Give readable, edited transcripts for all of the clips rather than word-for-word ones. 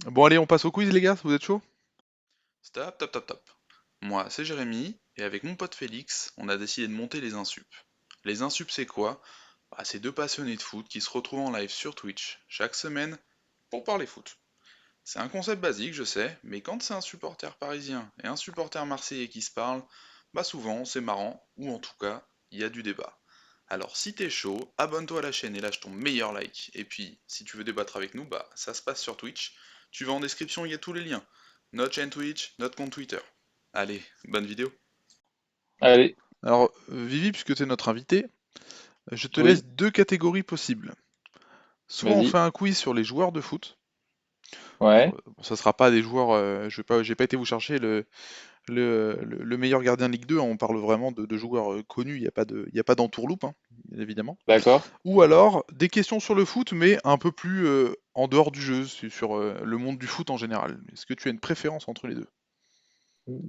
Bon, allez, on passe au quiz, les gars, vous êtes chaud? Stop, top, top, top. Moi, c'est Jérémy, et avec mon pote Félix, on a décidé de monter les Insup. Les Insup, c'est quoi? Bah, c'est deux passionnés de foot qui se retrouvent en live sur Twitch chaque semaine pour parler foot. C'est un concept basique, je sais, mais quand c'est un supporter parisien et un supporter marseillais qui se parlent, bah souvent c'est marrant, ou en tout cas, il y a du débat. Alors si t'es chaud, abonne-toi à la chaîne et lâche ton meilleur like. Et puis, si tu veux débattre avec nous, bah ça se passe sur Twitch. Tu vas en description, il y a tous les liens. Notre chaîne Twitch, notre compte Twitter. Allez, bonne vidéo. Allez, Alors, Vivi, puisque tu es notre invité, je te laisse oui, deux catégories possibles. Soit on fait vas-y. un quiz sur les joueurs de foot. Ouais, Bon, ça sera pas des joueurs, j'ai pas été vous chercher le meilleur gardien de Ligue 2, hein, on parle vraiment de joueurs connus, il y a pas d'entourloupe, hein, bien évidemment. d'accord. Ou alors des questions sur le foot, mais un peu plus en dehors du jeu, sur le monde du foot en général. Est-ce que tu as une préférence entre les deux?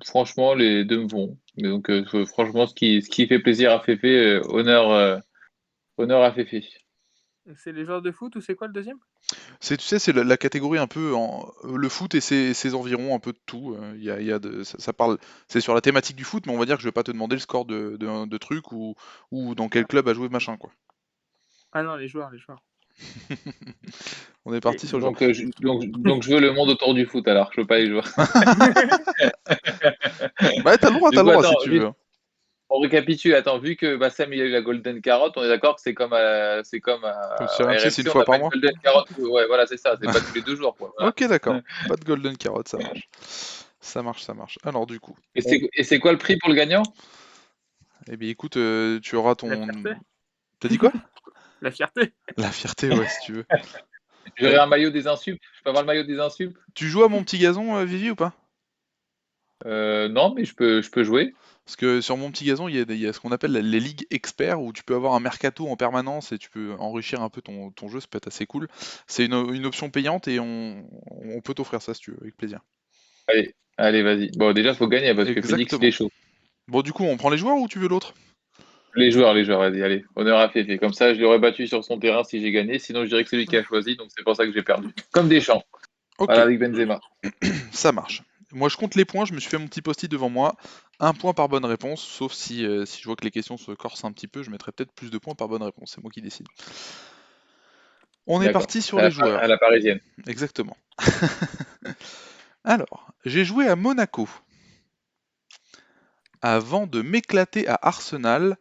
Franchement, les deux me vont. Mais donc, franchement, ce qui fait plaisir à Féfé, honneur à Féfé. C'est les joueurs de foot ou c'est quoi le deuxième? Tu sais, c'est la catégorie un peu le foot et ses environs, un peu de tout. Il y a ça parle, c'est sur la thématique du foot, mais on va dire que je vais pas te demander le score de trucs ou dans quel club a joué machin, quoi. Ah non, les joueurs, les joueurs. On est Et... parti sur le genre. Donc, je veux le monde autour du foot, alors, je veux pas les joueurs. Bah, t'as Du le coup, droit si attends, tu veux, juste, hein. on récapitule. Attends, vu que Bassam, il a eu la Golden Carotte, on est d'accord que c'est comme Comme sur RMC, c'est une RMC, on fois n'a pas par une mois. Golden Carotte. Ouais, voilà, c'est ça, c'est pas tous les 2 jours, quoi. Voilà. Ok, d'accord. Pas de golden carotte, ça marche. Ça marche, ça marche. Alors du coup, Et c'est quoi le prix pour le gagnant? eh bien écoute, tu auras La ton... fierté. T'as dit quoi? La fierté. La fierté, ouais, si tu veux. J'aurais un maillot des Insup. Je peux avoir le maillot des Insup? Tu joues à mon petit gazon, Vivi, ou pas? Non, mais je peux jouer. Parce que sur mon petit gazon, il y a ce qu'on appelle les ligues experts, où tu peux avoir un mercato en permanence et tu peux enrichir un peu ton jeu, ça peut être assez cool. C'est une option payante et on peut t'offrir ça si tu veux, avec plaisir. Allez, allez, vas-y. Bon, déjà, faut gagner parce que Félix, il Exactement. est chaud. Bon, du coup, on prend les joueurs ou tu veux l'autre? Les joueurs, vas-y, allez. Honneur à Féfé. Comme ça, je l'aurais battu sur son terrain si j'ai gagné. Sinon, je dirais que c'est lui qui a choisi. Donc, c'est pour ça que j'ai perdu. Comme Deschamps. Ok, Voilà, avec Benzema. ça marche. Moi, je compte les points, je me suis fait mon petit post-it devant moi. Un point par bonne réponse, sauf si je vois que les questions se corsent un petit peu, je mettrai peut-être plus de points par bonne réponse, c'est moi qui décide. On est D'accord. parti sur À les la, joueurs, à la parisienne. exactement. Alors, j'ai joué à Monaco avant de m'éclater à Arsenal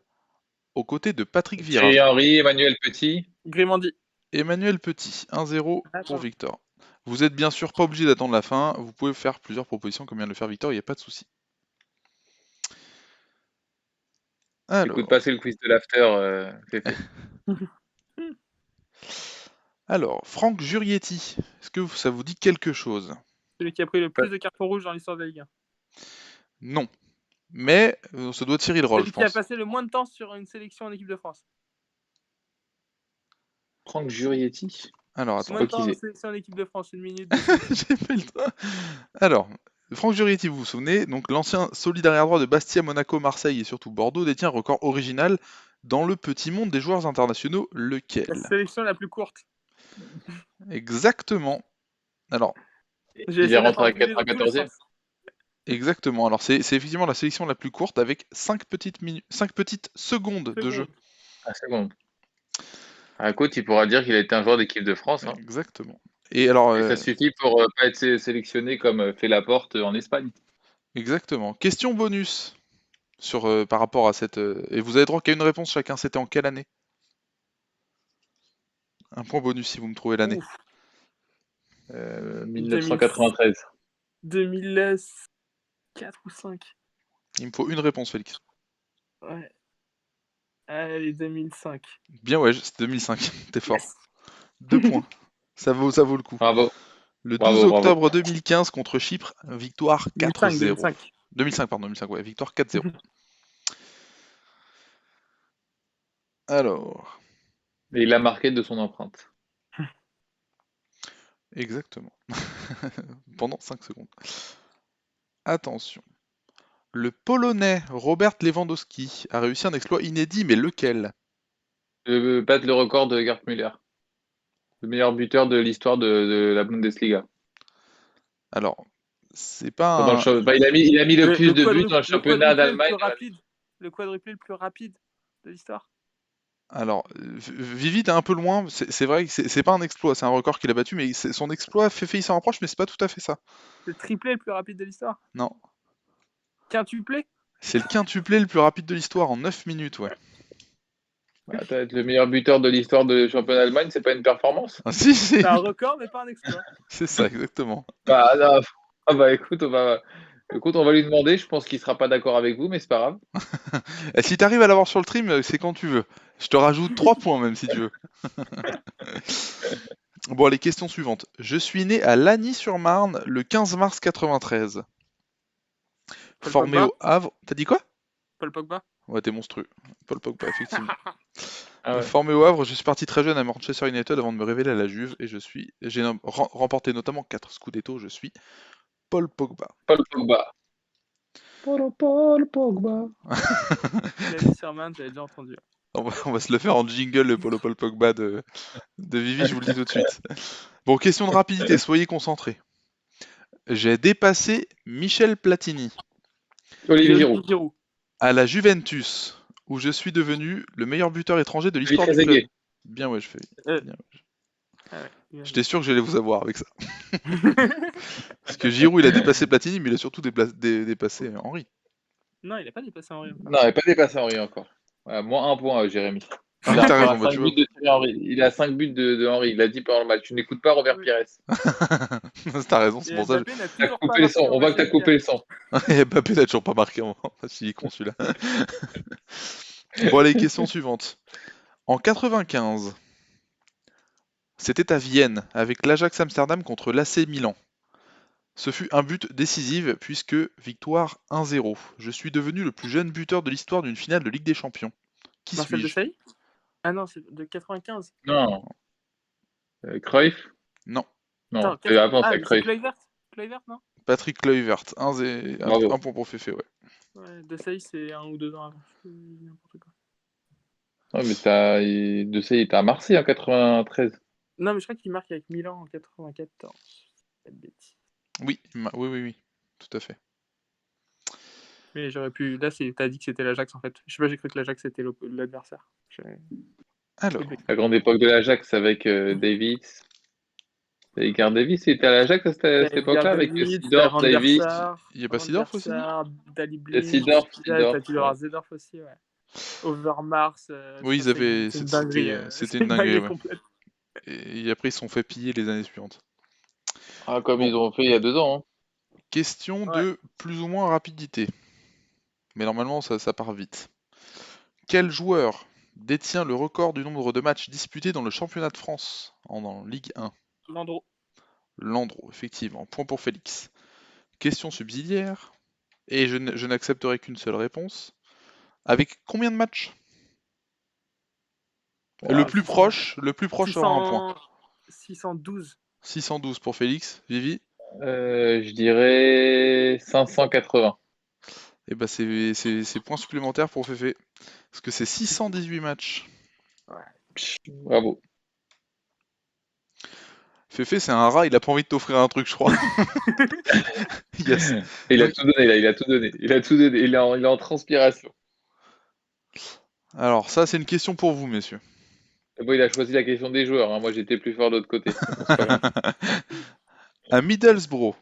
aux côtés de Patrick Vieira. Thierry Henry, Emmanuel Petit. Grimandi. Emmanuel Petit, 1-0 pour Attends. Victor. Vous êtes bien sûr pas obligé d'attendre la fin, vous pouvez faire plusieurs propositions comme vient de le faire Victor, il n'y a pas de souci. Écoute, Alors, passer le quiz de l'after, Féfé. Franck Jurietti, est-ce que ça vous dit quelque chose? Celui qui a pris le Pas- plus de cartons rouges dans l'histoire de la Ligue 1. Non, mais ça doit être Cyril Roll, je Celui qui a pense. passé le moins de temps sur une sélection en équipe de France. Franck Jurietti. Alors, Je sais attends, Moins pas de qui temps en c'est. sélection en équipe de France, une minute de sélection. j'ai pas le temps. Alors, Franck Jurietti, vous vous souvenez, donc l'ancien solide arrière-droit de Bastia, Monaco, Marseille et surtout Bordeaux détient un record original dans le petit monde des joueurs internationaux, La lequel? sélection la plus courte. Exactement. Alors, J'ai Il est essayé de la rentré à formuler dans tous les 94e. sens. exactement. Alors, c'est effectivement la sélection la plus courte avec 5 petites secondes de jeu. Seconde. Ah, c'est bon. Ah, écoute, il pourra dire qu'il a été un joueur d'équipe de France, hein. Exactement. Et alors, Et ça suffit pour pas être sélectionné comme fait Laporte en Espagne. exactement. Question bonus par rapport à cette. Et vous avez droit qu'à une réponse chacun. C'était en quelle année? Un point bonus si vous me trouvez l'année. Ouf. 2000... 1993. 2004 ou 5. Il me faut une réponse, Félix. Ouais. Allez, 2005. Bien, ouais, c'est 2005. T'es fort. Yes. 2 points. Ça vaut le coup. Bravo, Le 12 bravo, bravo. octobre 2015 contre Chypre, victoire 2005, 4-0. 2005. 2005, pardon, 2005, ouais, victoire 4-0. Alors, Et il a marqué de son empreinte. exactement. Pendant 5 secondes. Attention. Le Polonais Robert Lewandowski a réussi un exploit inédit, mais lequel? Battre le record de Gerd Müller, le meilleur buteur de l'histoire de la Bundesliga. Alors, c'est pas Dans le un... bah, il a mis le plus de buts dans le le championnat quadruplé le d'Allemagne. plus rapide. Le quadruplé le plus rapide de l'histoire. Alors, Vivi, t'es un peu loin, c'est vrai que c'est pas un exploit, c'est un record qu'il a battu, mais son exploit, Fefe, il s'en rapproche, mais c'est pas tout à fait ça. Le triplé le plus rapide de l'histoire. Non, Quintuplé. c'est le quintuplé le plus rapide de l'histoire en 9 minutes, ouais. Bah, être le meilleur buteur de l'histoire du championnat d'Allemagne, c'est pas une performance? Ah, si, si, C'est un record, mais pas un exploit. c'est ça, exactement. Bah, non. Ah bah écoute, on va lui demander. Je pense qu'il sera pas d'accord avec vous, mais c'est pas grave. Et si t'arrives à l'avoir sur le trim, c'est quand tu veux. Je te rajoute 3 points même si tu veux. Bon, les questions suivantes. Je suis né à Lagny-sur-Marne le 15 mars 93. Paul Formé Pogba. au Havre. T'as dit quoi? Paul Pogba. Ouais, t'es monstrueux. Paul Pogba, effectivement. Ah ouais. Formé au Havre, je suis parti très jeune à Manchester United avant de me révéler à la Juve et j'ai remporté notamment 4 Scudetto. Je suis Paul Pogba. Paul Pogba. Paul Pogba. Lagny-sur-Marne, j'avais déjà entendu. On va se le faire en jingle, le Paul Pogba de Vivi, je vous le dis tout de suite. Bon, question de rapidité, soyez concentrés. J'ai dépassé Michel Platini Olivier Giroud. Giroud. à la Juventus, où je suis devenu le meilleur buteur étranger de l'histoire du club. Trezeguet. Bien, ouais, je fais. Euh, Bien. Ah ouais. J'étais sûr que j'allais vous avoir avec ça. Parce que Giroud, il a dépassé Platini, mais il a surtout dépassé Henry. Non, il a pas dépassé Henry encore. Non, il n'a pas dépassé Henry encore. Voilà, moins un point, Jérémy. Ah Il oui, a t'as encore raison, bah, 5 tu vois. buts de Thierry Henry. Il a 5 buts de Henry. Il l'a dit pendant le match. Tu n'écoutes pas Robert Oui. Pires. T'as raison, c'est Et pour ça. Mbappé n'a T'as toujours pas coupé les marqué sons. en On voit match que t'as amical. coupé les sons. Et Mbappé n'a toujours pas marqué en s'il est con celui-là. Bon, les questions suivantes. En 95, c'était à Vienne, avec l'Ajax Amsterdam contre l'AC Milan. Ce fut un but décisif puisque victoire 1-0. Je suis devenu le plus jeune buteur de l'histoire d'une finale de Ligue des Champions. Qui Marcel suis-je? Desailly. Ah non, c'est de 95. Non. Cruyff? Non, Non, Attends, c'est avant, ah, c'est mais c'est Cruyff. Kluivert. Kluivert, non? Patrick Kluivert. Bravo. Un point pour Féfé, ouais. Ouais, Desailly, c'est 1 ou 2 ans avant. Je dis n'importe quoi. Ouais, mais De ça, il était à Marseille en 93. Non, mais je crois qu'il marque avec Milan en 94. Pas de bêtises. Oui, oui, tout à fait. Mais j'aurais pu. Là, t'as dit que c'était l'Ajax en fait. Je sais pas, j'ai cru que l'Ajax c'était l'adversaire. Alors, La grande époque de l'Ajax avec Davids. Et Gareth Davis, il était à l'Ajax à cette époque-là avec David, Seedorf, Van der Davis. Sar, il n'y a pas Sidorf aussi, non? Dali Il y a Blind, Seedorf, t'as pu avoir Zedorf aussi, ouais. Overmars, Oui, ça, c'est une dinguerie. c'était C'est une une dinguerie, dinguerie ouais. complète. Et après, ils se sont fait piller les années suivantes. Ah, comme Bon. ils ont fait il y a 2 ans. Hein. Question Ouais. de plus ou moins rapidité. Mais normalement, ça part vite. Quel joueur détient le record du nombre de matchs disputés dans le championnat de France en Ligue 1? Landreau. Landreau, effectivement. Point pour Félix. Question subsidiaire. Et je n'accepterai qu'une seule réponse. Avec combien de matchs? Le Wow. plus proche aura un point. 612. 612 pour Félix. Vivi? Je dirais 580. Et bah c'est point supplémentaire pour Féfé. Parce que c'est 618 matchs. Bravo. Féfé, c'est un rat, il a pas envie de t'offrir un truc, je crois. Yes. Il a Donc- tout donné là, il a tout donné. Il a tout donné. Il est en transpiration. Alors, ça, c'est une question pour vous, messieurs. Bon, il a choisi la question des joueurs. Hein. Moi, j'étais plus fort de l'autre côté. Bon, c'est pas grave. À Middlesbrough,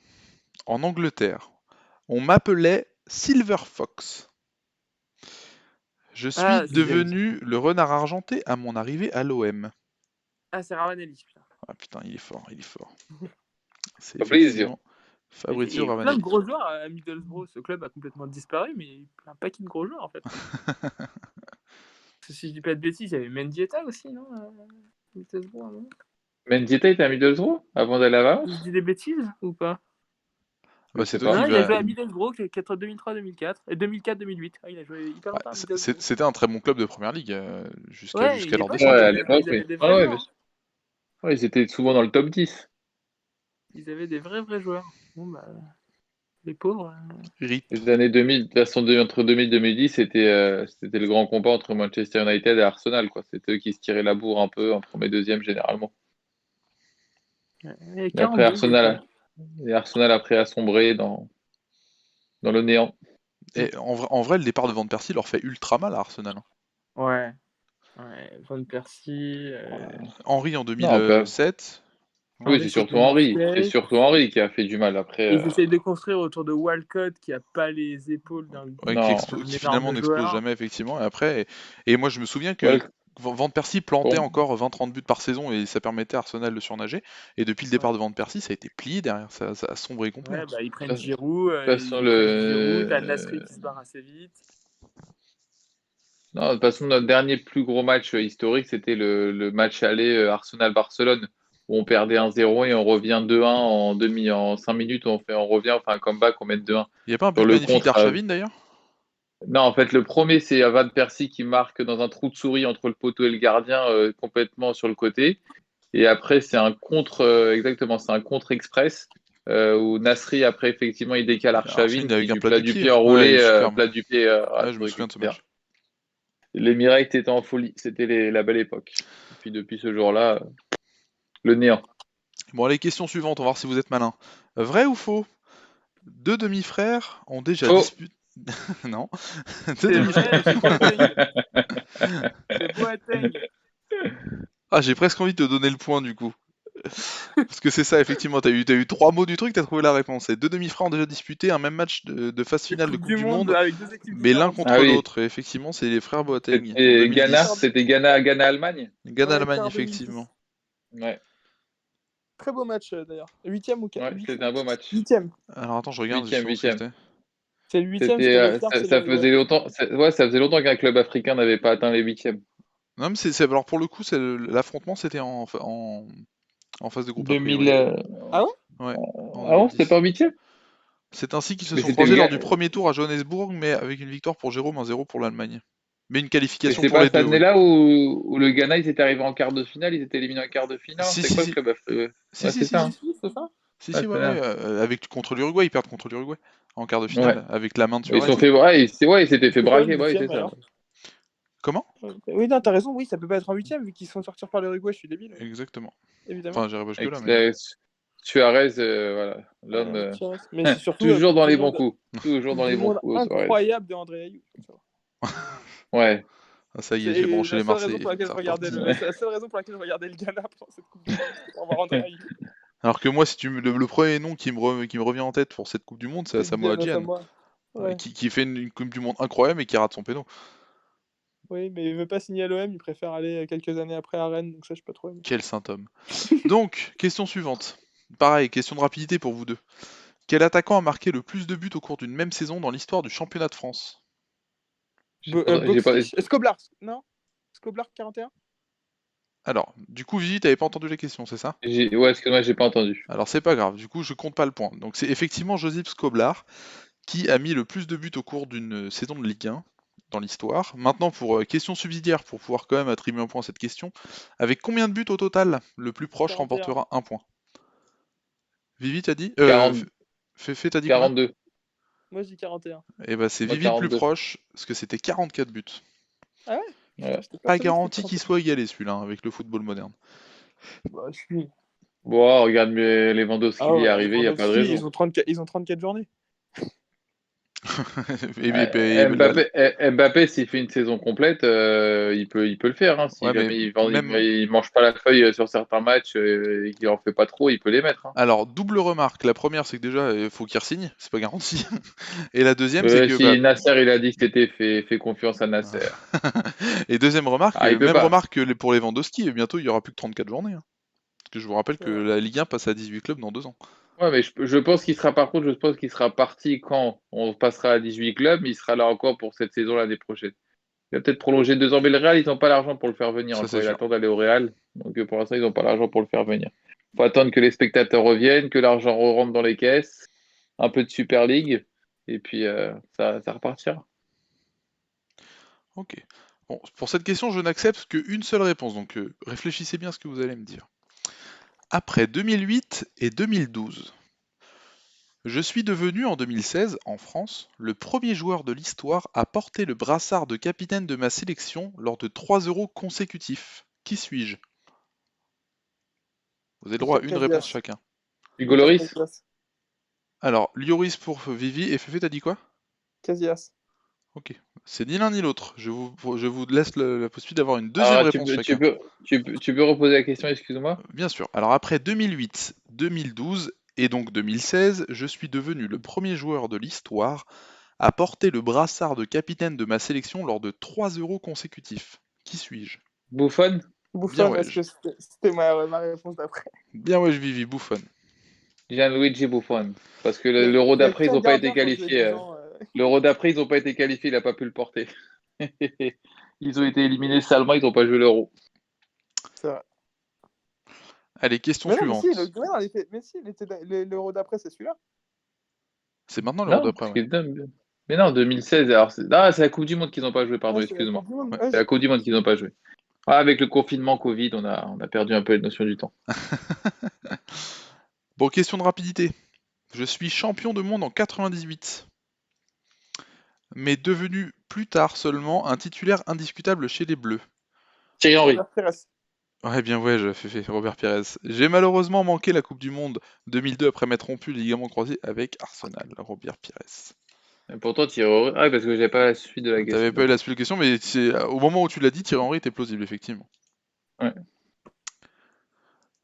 en Angleterre, on m'appelait Silver Fox. Je suis Ah, devenu le renard argenté à mon arrivée à l'OM. c'est Ravanelli, putain. Ah putain, il est fort, il est fort. C'est Fabrizio. effectivement Il Fabrizio y a plein de Ravanelli. gros joueurs à Middlesbrough. Ce club a complètement disparu, mais il y a eu un paquet de gros joueurs en fait. Si je dis pas de bêtises, il y avait Mendieta aussi, non Middlesbrough, à un moment. Mendieta était à Middlesbrough avant d'aller à Valence? Je dis des bêtises ou pas? Bah, Je c'est sais toi pas. qui Non, il a vas. joué à Middlesbrough 2003-2004 et 2004-2008. Ah, il a joué hyper longtemps à Middlesbrough. C'était un très bon club de première ligue jusqu'à Ouais, jusqu'à il est leur pas déchet. Ouais, mal, à ils l'époque, avaient oui. des Ah vrais ouais, joueurs. bien sûr. Ouais, ils étaient souvent dans le top 10. Ils avaient des vrais joueurs. Bon, bah, les pauvres. RIP. Les années 2000, de toute façon, entre 2000 et 2010, c'était le grand combat entre Manchester United et Arsenal. Quoi. C'était eux qui se tiraient la bourre un peu en premier et deuxième généralement. Et Et après 42, il était. Arsenal, Et Arsenal après a sombré dans le néant. Et en vrai, le départ de Van Persie leur fait ultra mal à Arsenal, hein. Ouais. Ouais. Van Persie. Henry en Non, 2007. oui, Henry, c'est c'est surtout Henry. C'est 2007. surtout Henry qui a fait du mal. Après, Ils essayent de construire autour de Walcott qui a pas les épaules d'un Ouais, non. qui finalement énorme n'explose joueur. jamais, effectivement. Et après, et moi je me souviens que Wal- Van Persie plantait bon, encore 20-30 buts par saison et ça permettait à Arsenal de surnager. Et depuis le Ouais. départ de Van Persie, ça a été plié derrière, ça a sombré complet, Ouais, hein. bah, ils de prennent toute Giroud, façon, t'as Nasri qui se barre assez vite. non, de toute façon, notre dernier plus gros match historique, c'était le match aller Arsenal-Barcelone, où on perdait 1-0 et on revient 2-1 en 5 minutes, on revient, enfin un comeback, on met 2-1. Il n'y a pas un Sur but le magnifique contre. d'Arshavin d'ailleurs? Non, en fait, le premier, c'est Van Persie qui marque dans un trou de souris entre le poteau et le gardien, complètement sur le côté. Et après, c'est un contre, exactement, c'est un contre express, où Nasri, après, effectivement, il décale Arshavin, Arshavin qui avec un du plat plat du du pied. pied Ouais, il enroulé, est superbe. plat du pied, Ouais, je me truc, souviens de ce etc. match. L'Emirates était en folie, c'était la belle époque. Et puis depuis ce jour-là, le néant. Bon, allez, question suivante, on va voir si vous êtes malin. Vrai ou faux? Deux demi-frères ont déjà Faux. disputé. Non. Deux C'est demi-frères. vrai, c'est Boateng. C'est Boateng. Ah, j'ai presque envie de te donner le point du coup. Parce que c'est ça, effectivement, t'as eu trois mots du truc, t'as trouvé la réponse. Et deux demi-frères ont déjà disputé un même match de phase De finale de Coupe Coupe du du Monde Monde, avec deux équipes mais l'un différentes. Ah contre oui, l'autre. Et effectivement, c'est les frères Boateng en 2010. C'était Ghana-Allemagne. Ouais, Ghana-Allemagne, quart effectivement. 2010. Ouais, Très beau match d'ailleurs. Huitième ou ouais, c'était un beau match. huitième. Alors attends, je regarde Huitième, justement ce que huitième. c'était. C'est le huitième, C'était, c'était le quart, c'est ça l'Uruguay. faisait longtemps, ouais, ça faisait longtemps qu'un club africain n'avait pas atteint les huitièmes. Non, mais alors pour le coup, l'affrontement c'était en phase de groupe a 2000, priori. Ah ouais? Ouais, en ah non, c'était pas 2010. en huitième? C'est ainsi qu'ils se Mais sont c'était le croisés lors gars, du premier tour à Johannesburg, mais avec une victoire pour Jérôme, 1-0 pour l'Allemagne. Mais une mais qualification c'est pour pas les cette deux, oui. année-là où le Ghana, ils étaient arrivés en quart de finale, ils étaient éliminés en quart de finale. Si, C'était si, quoi le si. club africain? Si, Ouais, si, c'est si, ça, Si, hein. si. si, c'est ça. Si, Ouais, si, ouais, c'est ouais. là. Avec contre l'Uruguay, ils perdent contre l'Uruguay en quart de Ouais. finale, avec la main de Ils se Suarez. sont fait, ouais, ils s'étaient fait C'est quoi le braquer, ouais, c'est huitième ça. alors? Comment? Oui, non, t'as raison, oui, ça peut pas être en huitième vu qu'ils se font sortir par l'Uruguay, je suis débile, oui. Exactement. Évidemment. Enfin, j'irai pas jusque-là, Avec mais. Suarez, voilà, l'homme, Mais c'est surtout toujours Coupe dans du les bons Monde, coups. Toujours Coupe dans du les bons Monde coups, Suarez. incroyable de André Ayew. Faut savoir. Ouais. Ah, ça y est, j'ai C'est branché la les seule raison Marseillais. pour laquelle C'est je regardais reparti. c'est la seule raison pour laquelle je regardais le Ghana pendant cette Coupe du Monde, c'était pour voir André Ayew. Alors que moi, si le premier nom qui me revient en tête pour cette Coupe du Monde, c'est C'est Asamoah Diana Gyan, Samoa. Ouais. qui fait une Coupe du Monde incroyable et qui rate son péno. Oui, mais il veut pas signer à l'OM, il préfère aller quelques années après à Rennes, donc ça, je sais pas trop aimé. Quel saint homme. Donc, question suivante. Pareil, question de rapidité pour vous deux. Quel attaquant a marqué le plus de buts au cours d'une même saison dans l'histoire du championnat de France? J'ai pas, Boxfish Skoblar, non? Skoblar 41? Alors, du coup, Vivi, t'avais pas entendu la question, c'est ça? ouais, excuse-moi, j'ai pas entendu. Alors, c'est pas grave, du coup, je compte pas le point. Donc, c'est effectivement Josip Skoblar qui a mis le plus de buts au cours d'une saison de Ligue 1 dans l'histoire. Maintenant, pour question subsidiaire, pour pouvoir quand même attribuer un point à cette question, avec combien de buts au total, le plus proche 41. remportera un point? Vivi, t'as dit 40, Féfé, t'as dit combien? 42. Moi, je dis 41. Eh ben, c'est Moi, Vivi le plus 42. proche, parce que c'était 44 buts. Ah ouais? Putain, Ouais. j'étais Pas persuadé que c'était garanti qu'il 41. soit égalé celui-là, hein, avec le football moderne. Bah, je suis. Bon, regarde, mais Lewandowski, Ah il y est ouais, arrivé, il n'y a pas de Lewandowski, raison. ils ont 34 journées. Mbappé, s'il fait une saison complète, il peut le faire, hein. Si Ouais, mais jamais même. il mange pas la feuille sur certains matchs et qu'il en fait pas trop, il peut les mettre, hein. Alors, double remarque. La première, c'est que déjà, il faut qu'il re-signe, c'est pas garanti. Et la deuxième, c'est que, bah. Si Nasser, il a dit cet été, fais confiance à Nasser. Et deuxième remarque, Ah, il peut même pas. remarque que pour Lewandowski, bientôt il y aura plus que 34 journées, hein. Parce que je vous rappelle que Ouais. la Ligue 1 passe à 18 clubs dans 2 ans. Ouais, mais je pense qu'il sera, par contre, je pense qu'il sera parti quand on passera à 18 clubs, mais il sera là encore pour cette saison l'année prochaine. Il va peut-être prolonger 2 ans, mais le Real, ils n'ont pas l'argent pour le faire venir Ça, c'est encore. Il sûr. attend d'aller au Real. Donc pour l'instant, ils n'ont pas l'argent pour le faire venir. Il faut attendre que les spectateurs reviennent, que l'argent rentre dans les caisses, un peu de Super League, et puis ça repartira. Ok. Bon, pour cette question, je n'accepte qu'une seule réponse, donc réfléchissez bien à ce que vous allez me dire. Après 2008 et 2012, je suis devenu en 2016, en France, le premier joueur de l'histoire à porter le brassard de capitaine de ma sélection lors de 3 euros consécutifs. Qui suis-je? Vous avez le droit à une réponse Casillas. chacun. Hugo Lucas Lloris. Casillas. Alors, Lloris pour Vivi et Fefe, t'as dit quoi? Casillas. Ok. C'est ni l'un ni l'autre. Je vous laisse la possibilité d'avoir une deuxième Alors, réponse chacun. tu peux reposer la question, excuse-moi? Bien sûr. Alors après 2008, 2012 et donc 2016, je suis devenu le premier joueur de l'histoire à porter le brassard de capitaine de ma sélection lors de 3 euros consécutifs. Qui suis-je? Buffon? Bien Buffon, ouais, parce que c'était ma réponse d'après. bien ouais, je Vivi, Buffon. Gianluigi Buffon. Parce que Il l'Euro y a d'après, ils qu'un n'ont pas été gardien pour jouer 10 qualifiés. ans. L'Euro d'après, ils n'ont pas été qualifiés, il n'a pas pu le porter. Ils ont été éliminés salement, ils n'ont pas joué l'Euro. C'est vrai. Allez, question Mais non, mais si, suivante. mais si, l'Euro d'après, c'est celui-là. C'est maintenant l'Euro Non, d'après, parce ouais. que mais non, 2016. Alors c'est la Coupe du Monde qu'ils n'ont pas joué, pardon, Ah, c'est la excuse-moi. Coupe du Monde. Ouais. Ah, C'est la Coupe du Monde qu'ils n'ont pas joué. Ah, avec le confinement Covid, on a perdu un peu la notion du temps. Bon, question de rapidité. Je suis champion de monde en 98, mais devenu plus tard seulement un titulaire indiscutable chez les Bleus. Thierry Henry. Robert Pires. Ouais, bien ouais, je fais Robert Pires. J'ai malheureusement manqué la Coupe du Monde 2002 après m'être rompu le ligament croisé avec Arsenal. Robert Pires. Et pourtant, Thierry Henry. Ah, parce que j'ai pas la suite de la T'avais question. pas eu la suite de la question, mais au moment où tu l'as dit, Thierry Henry était plausible, effectivement. Ouais.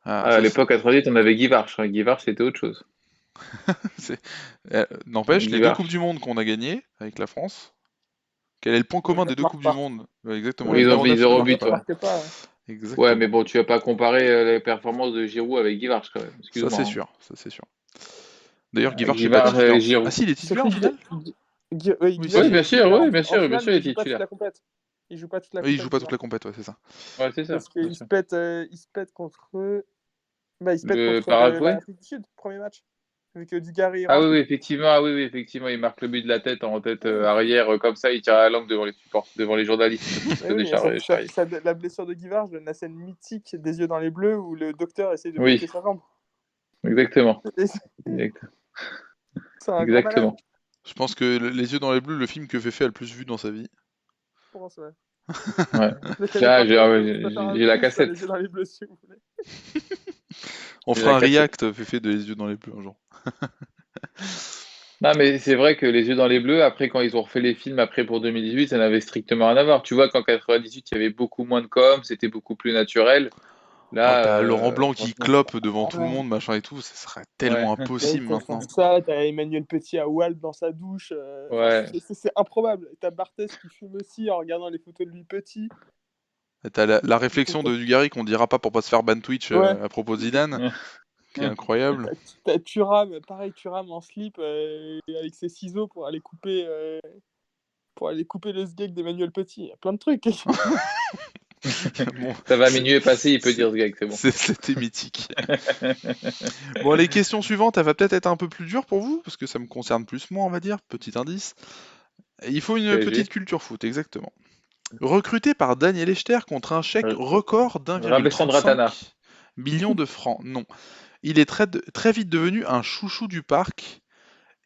Ah, À ça, l'époque, à 38, on avait Guy Varche. Guy Varche, c'était autre chose. N'empêche, Guy les deux Coupes Varche. du Monde qu'on a gagnées avec la France, quel est le point commun des deux Marque Coupes du pas. Monde? Ouais, exactement, Oui, les ils ont 09 mis ne 0 marquent but, pas. ouais. Marque pas. Ouais, mais Exactement. bon, tu vas pas comparer les performances de Giroud avec Guy Varche, quand même. Ça, Excuse-moi. c'est Hein. sûr. Ça, c'est sûr. D'ailleurs, Guy Varche Guy n'est pas Varche, titulaire. Ah Giroud. si, il est titulaire en Surtout, finale? Oui, Oui, Guillaume, Oui, si. il est bien sûr, titulaire oui, bien en sûr, bien finale, sûr, mais il il est joue pas toute titulaire. la compète. Il joue pas toute la Oui, il joue compète, pas toute Guillaume. la compète, ouais, c'est ça. Ouais, c'est ça. Parce qu'il se pète, il se pète contre. Il se pète Le contre Paraguay? l'Afrique du Sud, premier match. Vu que Dugarry Ah oui, rentre. oui, effectivement, effectivement, il marque le but de la tête en tête Oui, arrière, comme ça, il tire à la langue devant les supports, devant les journalistes, parce qu'il se faisait mais charrier. la blessure de Guivard, la scène mythique des yeux dans les bleus où le docteur essaye de bloquer Oui, sa jambe. exactement. C'est un grand malade, Exactement. Je pense que Les Yeux dans les Bleus, le film que Fefe a le plus vu dans sa vie. je pense. Ouais. Ouais. Je le connais Là, par cœur, je peux faire un j'ai la quiz sur les cassette. yeux dans les bleus si vous voulez. On J'ai fera la un cassette. react, Fefe, de Les Yeux dans les Bleus un jour. Non, mais c'est vrai que Les Yeux dans les Bleus, après, quand ils ont refait les films après pour 2018, ça n'avait strictement rien à voir. Tu vois qu'en 98, il y avait beaucoup moins de com, c'était beaucoup plus naturel. Oh, Là, t'as Laurent Blanc qui franchement, clope devant tout le Ouais. monde, machin et tout, ça serait ouais, tellement Là, impossible ils te font maintenant. ça, t'as Emmanuel Petit à Walp dans sa douche. ouais. C'est improbable. T'as Barthez qui fume aussi en regardant les photos de lui petit. T'as la réflexion de Dugarry qu'on dira pas pour pas se faire ban Twitch Ouais. à propos de Zidane, qui est incroyable. T'as Thuram, pareil, Thuram en slip avec ses ciseaux pour aller couper le sgeg d'Emmanuel Petit. Il y a plein de trucs. Bon, Ça va, minuit est passé, il peut dire ce gag, c'est bon. C'était mythique. Bon, les questions suivantes, elle va peut-être être un peu plus dure pour vous, parce que ça me concerne plus moi, on va dire. Petit indice. Il faut une petite PSG. culture foot, exactement. Recruté par Daniel Echter contre un chèque Euh, record Rabessandra Tana. d'1,35 million de francs. Non. Il est très vite devenu un chouchou du parc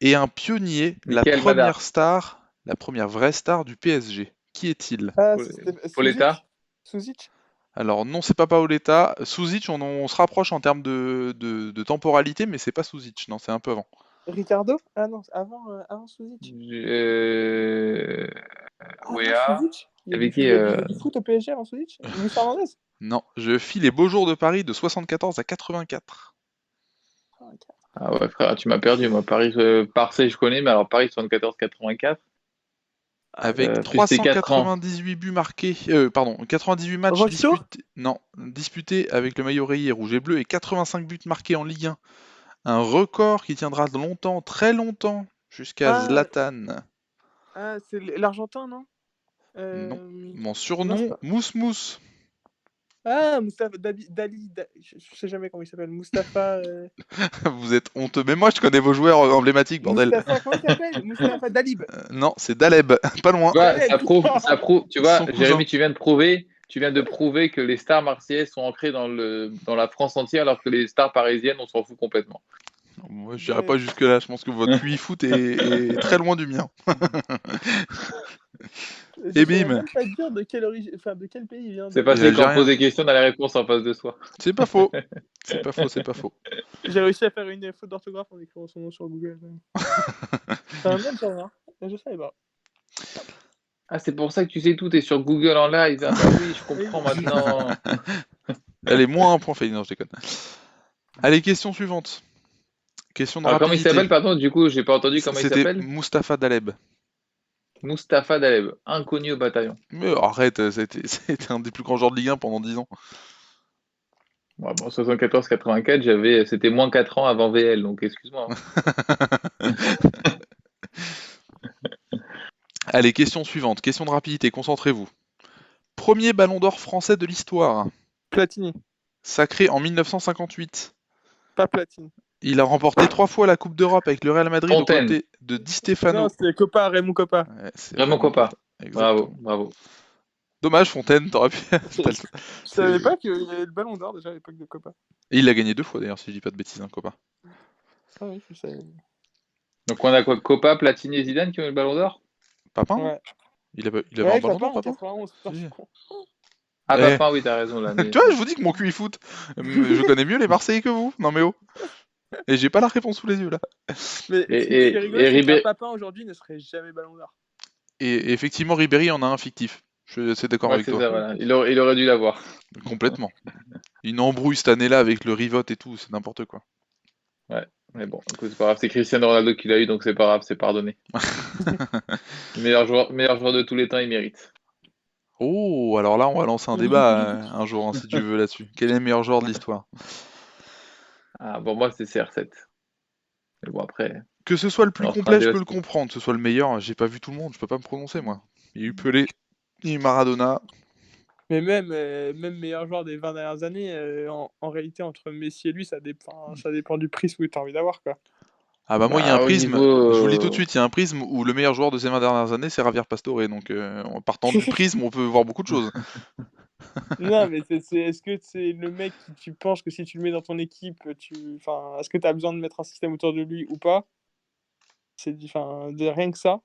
et un pionnier, Michael Madar. la première vraie star du PSG. Qui est-il? Ah, c'était Pauletta. Suzic. Alors non, c'est pas Paoletta. Suzic, on se rapproche en termes de temporalité, mais c'est pas Suzic, non, c'est un peu avant. Ricardo? Ah non, avant Suzic. Avant Wea. Suzic? Avec qui Il y a du foot au PSG avant Suzic? Luis Fernandez? Non, je file les beaux jours de Paris de 74 à 84. Ah ouais, frère, tu m'as perdu. Moi, Paris, Marseille, je connais, mais alors Paris 74-84. Avec Plus tes 4 ans. 398 buts marqués, 98 matchs Rocho? disputés avec le maillot rayé rouge et bleu et 85 buts marqués en Ligue 1. Un record qui tiendra longtemps, très longtemps, jusqu'à Ah, Zlatan. c'est l'Argentin, non? Non. Mon Non, c'est surnom, pas. Mousse Mousse. Ah, Moustapha je sais jamais comment il s'appelle. Moustapha. Vous êtes honteux. Mais moi, je connais vos joueurs emblématiques, bordel. Moustapha, comment il s'appelle? Moustapha Dalib. Non, c'est Daleb, pas loin. Tu vois, Daleb, ça prouve, tu vois, Son cousin. Jérémy, tu viens de prouver que les stars marseillaises sont ancrées dans la France entière, alors que les stars parisiennes, on s'en fout complètement. Moi, je n'irai pas jusque-là. Je pense que votre QI foot est très loin du mien. Je Et saurais bim. même pas dire de quelle origine, enfin de quel pays il vient. C'est de- pas Il est celui qui en algérien. pose des questions, on a la réponse en face de soi. C'est pas faux. C'est pas faux, c'est pas faux. J'ai réussi à faire une faute d'orthographe en écrivant son nom sur Google. C'est un Algérien. Je savais pas. Ah, c'est pour ça que tu sais tout, t'es sur Google en live. Ah bah oui, je comprends maintenant. Allez, moins un point Félix, non, je déconne. Allez, question suivante. Question de Alors, comment il rapidité. s'appelle, pardon? Du coup, j'ai pas entendu comment il C'était s'appelle. Mustapha Daleb. Mustapha Daleb, inconnu au bataillon. Mais arrête, c'était un des plus grands joueurs de Ligue 1 pendant 10 ans. Ouais, bon, 74-84, c'était moins 4 ans avant VL, donc excuse-moi. Allez, question suivante. Question de rapidité, concentrez-vous. Premier ballon d'or français de l'histoire. Platini. Sacré en 1958. Pas Platini. Il a remporté 3 fois la Coupe d'Europe avec le Real Madrid Fontaine. aux côtés de Di Stefano. Non, c'était Copa, Raymond Copa. Ouais, c'est Raymond Kopa. Exactement. Bravo. Dommage, Fontaine, t'aurais pu. Je savais pas qu'il y avait le ballon d'or déjà à l'époque de Copa. Et il l'a gagné 2 fois d'ailleurs, si je dis pas de bêtises, hein, Copa. Ah oui, je savais. Donc on a quoi? Kopa, Platini et Zidane qui ont eu le ballon d'or? Papin Ouais. Il avait un Ouais, ballon Copa d'or, en Papin 91. Putain, je suis con. Ah, Eh. Papin, oui, t'as raison là. Mais... Tu vois, je vous dis que mon QI foot, je connais mieux les Marseillais que vous. Non mais oh. Et j'ai pas la réponse sous les yeux là. Mais Et- ce qui et- est rigolo, et c'est Ribé- qu'un Papin aujourd'hui ne serait jamais ballon d'or. Et effectivement, Ribéry en a un fictif. Je suis d'accord Ouais, avec c'est toi. ça, voilà. Il aurait dû l'avoir. Complètement. Une embrouille cette année-là avec le Rivote et tout, c'est n'importe quoi. Mais bon, écoute, c'est pas grave. C'est Cristiano Ronaldo qui l'a eu, donc c'est pas grave, c'est pardonné. meilleur joueur de tous les temps, il mérite. Oh, alors là, on va lancer un débat un jour, hein, si tu veux, là-dessus. Quel est le meilleur joueur de l'histoire? Ah, bon, moi, c'est CR7. Mais bon, après, Que ce soit le plus on fera un complet, je débat peux le dessus. comprendre. Que ce soit le meilleur, j'ai pas vu tout le monde, je peux pas me prononcer, moi. Il y a eu Pelé, il y a eu Maradona. Mais même meilleur joueur des 20 dernières années, en réalité, entre Messi et lui, ça dépend du prisme que tu as envie d'avoir, quoi. Ah bah moi, il y a un Bah, au prisme, niveau. je vous le dis tout de suite, il y a un prisme où le meilleur joueur de ces 20 dernières années, c'est Javier Pastore. Donc, en partant du prisme, on peut voir beaucoup de choses. Non, mais est-ce que c'est le mec qui tu penses que si tu le mets dans ton équipe, est-ce que tu as besoin de mettre un système autour de lui ou pas? Rien que ça.